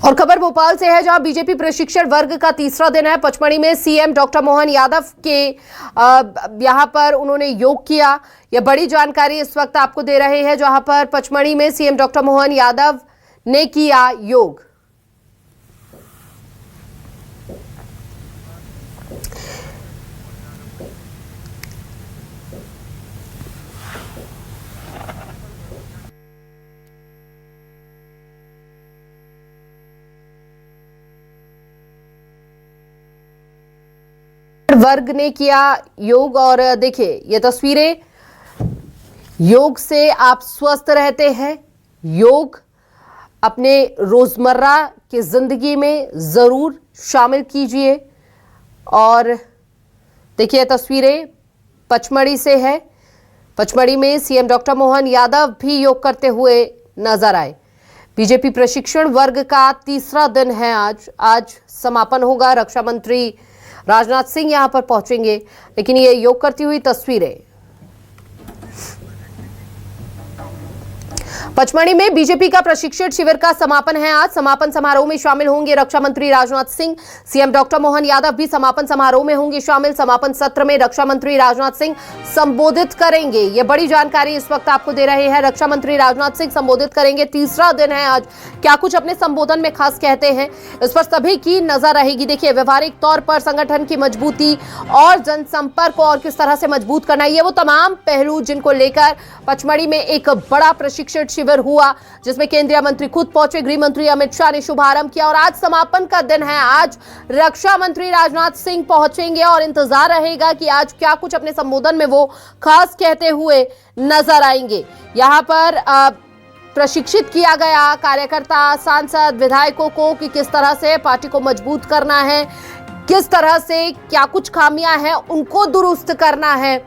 और खबर भोपाल से है, जहां बीजेपी प्रशिक्षण वर्ग का तीसरा दिन है। पचमढ़ी में सीएम डॉक्टर मोहन यादव के यहां पर उन्होंने योग किया। यह बड़ी जानकारी इस वक्त आपको दे रहे हैं, जहां पर पचमढ़ी में सीएम डॉक्टर मोहन यादव ने किया योग। वर्ग ने किया योग और देखिए ये तस्वीरें। योग से आप स्वस्थ रहते हैं। योग अपने रोजमर्रा की जिंदगी में जरूर शामिल कीजिए। और देखिए तस्वीरें पचमढ़ी से है। पचमढ़ी में सीएम डॉक्टर मोहन यादव भी योग करते हुए नजर आए। बीजेपी प्रशिक्षण वर्ग का तीसरा दिन है। आज समापन होगा। रक्षा मंत्री राजनाथ सिंह यहां पर पहुंचेंगे, लेकिन ये योग करती हुई तस्वीरें। पचमढ़ी में बीजेपी का प्रशिक्षण शिविर का समापन है। आज समापन समारोह में शामिल होंगे रक्षा मंत्री राजनाथ सिंह। सीएम डॉक्टर मोहन यादव भी समापन समारोह में होंगे शामिल। समापन सत्र में रक्षा मंत्री राजनाथ सिंह संबोधित करेंगे। यह बड़ी जानकारी इस वक्त आपको दे रहे हैं। रक्षा मंत्री राजनाथ सिंह संबोधित करेंगे। तीसरा दिन है आज। क्या कुछ अपने संबोधन में खास कहते हैं, इस पर सभी की नजर रहेगी। देखिए व्यवहारिक तौर पर संगठन की मजबूती और जनसंपर्क को और किस तरह से मजबूत करना, ये वो तमाम पहलू जिनको लेकर पचमढ़ी में एक बड़ा प्रशिक्षण शिविर हुआ, जिसमें केंद्रीय मंत्री खुद पहुंचे। गृह मंत्री अमित शाह ने शुभारंभ किया और आज समापन का दिन है। आज रक्षा मंत्री राजनाथ सिंह पहुंचेंगे और इंतजार रहेगा कि आज क्या कुछ अपने संबोधन में वो खास कहते हुए नजर आएंगे। यहां पर प्रशिक्षित किया गया कार्यकर्ता, सांसद, विधायकों को कि किस तरह से पार्टी को मजबूत करना है, किस तरह से क्या कुछ खामियां हैं उनको दुरुस्त करना है,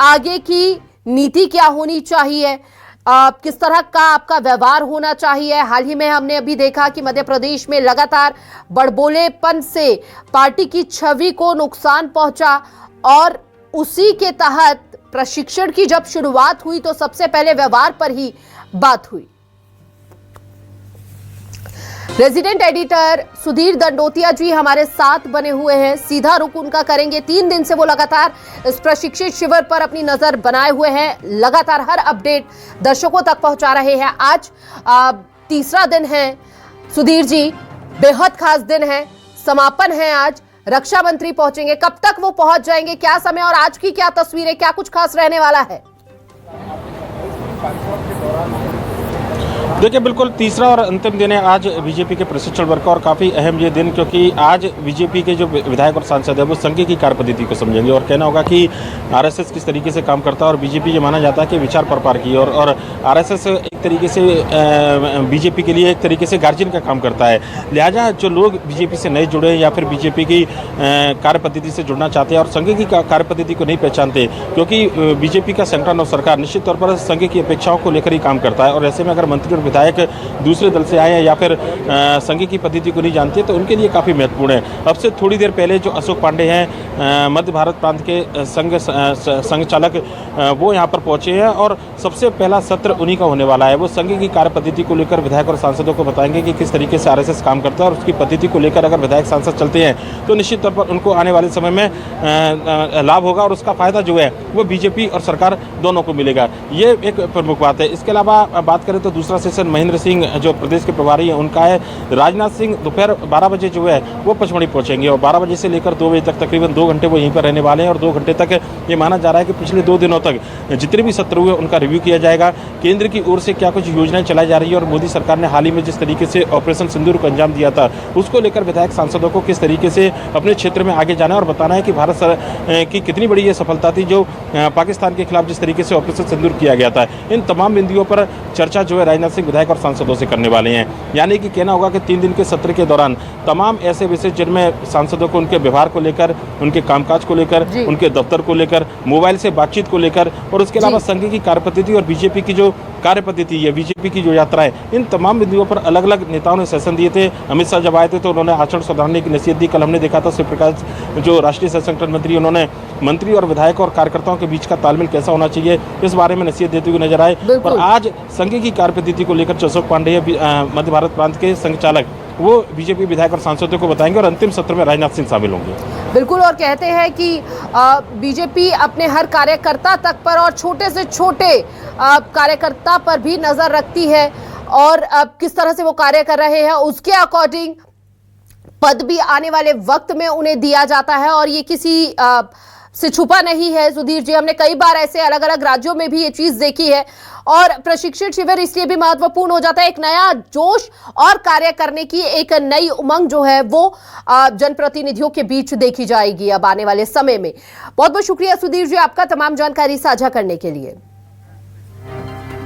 आगे की नीति क्या होनी चाहिए, किस तरह का आपका व्यवहार होना चाहिए। हाल ही में हमने अभी देखा कि मध्य प्रदेश में लगातार बड़बोलेपन से पार्टी की छवि को नुकसान पहुंचा और उसी के तहत प्रशिक्षण की जब शुरुआत हुई तो सबसे पहले व्यवहार पर ही बात हुई। रेजिडेंट एडिटर सुधीर दंडोतिया जी हमारे साथ बने हुए हैं। सीधा रुख उनका करेंगे। 3 दिन से वो लगातार इस प्रशिक्षित शिविर पर अपनी नजर बनाए हुए हैं। लगातार हर अपडेट दर्शकों तक पहुंचा रहे हैं। आज तीसरा दिन है। सुधीर जी, बेहद खास दिन है। समापन है आज। रक्षा मंत्री पहुंचेंगे। कब तक वो पहुंच जाएंगे, क्या समय और आज की क्या तस्वीरें, क्या कुछ खास रहने वाला है? देखिए बिल्कुल तीसरा और अंतिम दिन है आज बीजेपी के प्रशिक्षण वर्ग का, और काफ़ी अहम ये दिन क्योंकि आज बीजेपी के जो विधायक और सांसद है वो संघ की कार्यपद्धति को समझेंगे और कहना होगा कि आरएसएस किस तरीके से काम करता है। और बीजेपी ये माना जाता है कि विचार प्रपार की और आरएसएस एक तरीके से बीजेपी के लिए एक तरीके से गार्जियन का काम करता है। लिहाजा जो लोग बीजेपी से नए जुड़े हैं या फिर बीजेपी की कार्यपद्धति से जुड़ना चाहते हैं और संघ की कार्यपद्धति को नहीं पहचानते, क्योंकि बीजेपी का संगठन और सरकार निश्चित तौर पर संघ की अपेक्षाओं को लेकर ही काम करता है। और ऐसे में अगर मंत्री और विधायक दूसरे दल से आए हैं या फिर संघ की पद्धति को नहीं जानते तो उनके लिए काफ़ी महत्वपूर्ण है। अब से थोड़ी देर पहले जो अशोक पांडे हैं मध्य भारत प्रांत के संघ चालक, वो यहाँ पर पहुँचे हैं और सबसे पहला सत्र उन्हीं का होने वाला है। वो संघ की कार्य पद्धति को लेकर विधायक और सांसदों को बताएंगे कि किस तरीके से आरएसएस काम करता है और उसकी पद्धति को लेकर अगर विधायक सांसद चलते हैं तो निश्चित तौर पर उनको आने वाले समय में लाभ होगा और उसका फायदा जो है वो बीजेपी और सरकार दोनों को मिलेगा। ये एक प्रमुख बात है। इसके अलावा बात करें तो दूसरा सेशन महेंद्र सिंह जो प्रदेश के प्रभारी हैं उनका है। राजनाथ सिंह दोपहर 12 बजे जो है वो पचमढ़ी पहुंचेंगे और 12 बजे से लेकर 2 बजे तक तकरीबन 2 घंटे वो यहीं पर रहने वाले हैं और 2 घंटे तक ये माना जा रहा है कि पिछले 2 दिनों तक जितने भी सत्र हुए उनका रिव्यू किया जाएगा। केंद्र की ओर से क्या कुछ योजनाएं चलाई जा रही है और मोदी सरकार ने हाल ही में जिस तरीके से ऑपरेशन सिंदूर को अंजाम दिया था उसको लेकर विधायक सांसदों को किस तरीके से अपने क्षेत्र में आगे जाना है और बताना है कि भारत की कितनी बड़ी ये सफलता थी जो पाकिस्तान के खिलाफ जिस तरीके से ऑपरेशन सिंदूर किया गया था। इन तमाम बिंदुओं पर चर्चा जो है राजनाथ सिंह विधायक और सांसदों से करने वाले हैं। यानी कि कहना होगा कि 3 दिन के सत्र के दौरान तमाम ऐसे विषय जिनमें सांसदों को उनके व्यवहार को लेकर, उनके कामकाज को लेकर, उनके दफ्तर को लेकर, मोबाइल से बातचीत को लेकर और उसके अलावा संघ की कार्यपद्धति और बीजेपी की जो कार्यपद्धति है, बीजेपी की जो यात्रा है, इन तमाम बिंदुओं पर अलग अलग नेताओं ने सेशन दिए थे। अमित शाह जब आए थे तो उन्होंने आचरण सुधारने की नसीहत दी। कल हमने देखा था शिव प्रकाश जो राष्ट्रीय संगठन मंत्री, उन्होंने मंत्री और विधायक और कार्यकर्ताओं के बीच का तालमेल कैसा होना चाहिए इस बारे में नसीहत देते हुए नजर आए। और आज संघ की कार्यपद्धति को लेकर अशोक पांडे मध्य भारत प्रांत के संघ चालक वो बीजेपी विधायक और सांसदों को बताएंगे और अंतिम सत्र में राजनाथ सिंह शामिल होंगे। बिल्कुल, और कहते हैं कि बीजेपी अपने हर कार्यकर्ता तक पर और छोटे से छोटे कार्यकर्ता पर भी नजर रखती है और किस तरह से वो कार्य कर रहे हैं उसके अकॉर्डिंग पद भी आने वाले वक्त में उन्हें दिया जाता है और ये किसी से छुपा नहीं है। सुधीर जी, हमने कई बार ऐसे अलग अलग राज्यों में भी ये चीज देखी है और प्रशिक्षण शिविर इसलिए भी महत्वपूर्ण हो जाता है। एक नया जोश और कार्य करने की एक नई उमंग जो है वो जनप्रतिनिधियों के बीच देखी जाएगी अब आने वाले समय में। बहुत बहुत शुक्रिया सुधीर जी आपका तमाम जानकारी साझा करने के लिए।